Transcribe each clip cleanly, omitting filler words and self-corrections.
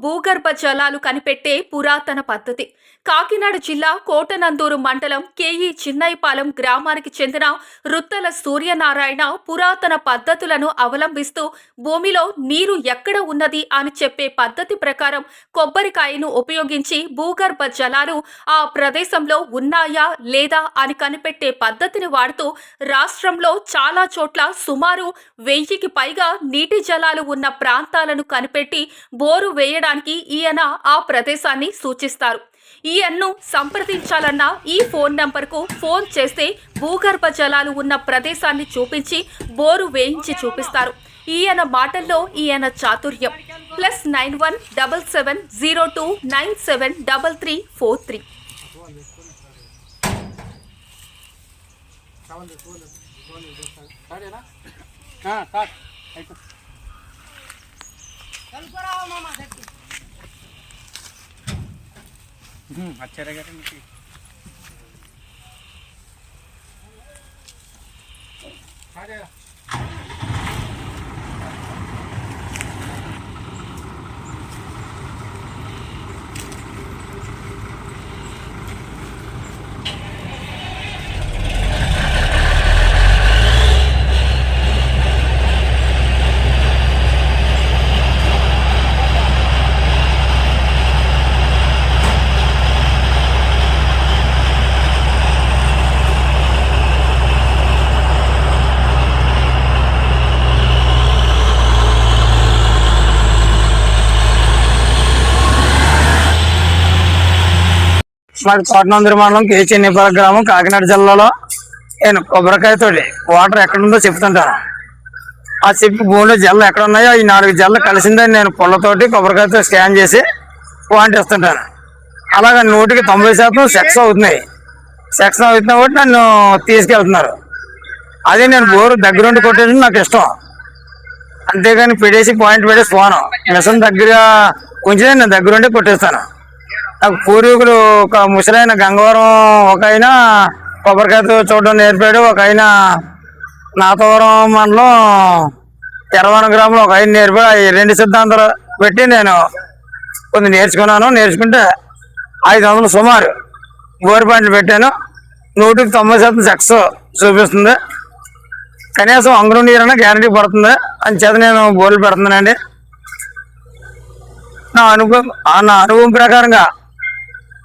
భూగర్భ జలాలు కనిపెట్టే పురాతన పద్ధతి. కాకినాడ జిల్లా కోటనందూరు మండలం కేఈ చిన్నైపాలెం గ్రామానికి చెందిన రుత్తల సూర్యనారాయణ పురాతన పద్ధతులను అవలంబిస్తూ భూమిలో నీరు ఎక్కడ ఉన్నది అని చెప్పే పద్ధతి ప్రకారం కొబ్బరికాయను ఉపయోగించి భూగర్భ జలాలు ఆ ప్రదేశంలో ఉన్నాయా లేదా అని కనిపెట్టే పద్ధతిని వాడుతూ రాష్ట్రంలో చాలా చోట్ల సుమారు 1000కి పైగా నీటి జలాలు ఉన్న ప్రాంతాలను కనిపెట్టి బోరు వేయడానికి ఈయన ఆ ప్రదేశాన్ని సూచిస్తారు. ఈయన్ను సంప్రదించాలన్న ఈ ఫోన్ నంబర్కు ఫోన్ చేస్తే భూగర్భ జలాలు ఉన్న ప్రదేశాన్ని చూపించి బోరు వేయించి చూపిస్తారు. ఈయన మాటల్లో ఈయన చాతుర్యం. +91 7702 973343. अच्छा रहेगा मुझे आ जाएगा। మాది కోటనందూరు మండలం కేఈ చిన్నైపాలెం గ్రామం కాకినాడ జిల్లాలో. నేను కొబ్బరికాయతో వాటర్ ఎక్కడుందో చెప్తుంటాను. ఆ చెప్పి భూమిలో జల్లు ఎక్కడ ఉన్నాయో ఈ 4 జల్లు కలిసిందని నేను పుల్లతోటి కొబ్బరికాయతో స్కాన్ చేసి పాయింట్ ఇస్తుంటాను. అలాగే 100కి 90% సెక్స్ అవుతున్నాయి. సెక్స్ అవుతున్నా కాబట్టి నన్ను తీసుకెళ్తున్నారు. అదే నేను బోరు దగ్గరుండి కొట్టేసి నాకు ఇష్టం. అంతేగాని పెడేసి పాయింట్ పెడేసి పోను. మిషన్ దగ్గర కొంచెం నేను దగ్గరుండి కొట్టేస్తాను. నాకు పూర్వీకులు ఒక ముసలైన గంగవరం ఒక ఆయన కొబ్బరికాయతో చూడడం నేర్పాడు. ఒక ఆయన నాతవరం మండలం తెరవన గ్రామంలో ఒక ఆయన నేర్పాడు. ఈ 2 సిద్ధాంతాలు పెట్టి నేను కొన్ని నేర్చుకున్నాను. నేర్చుకుంటే 500 సుమారు బోర్ పాయింట్లు పెట్టాను. 100కి 90% సక్సెస్ చూపిస్తుంది. కనీసం అంగుళం నీరైనా గ్యారంటీ పడుతుంది. అంచేత నేను బోర్లు పెడుతున్నానండి. నా అనుభవం ప్రకారంగా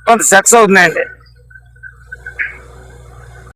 కొంత సక్సెస్ అవుతున్నాయండి.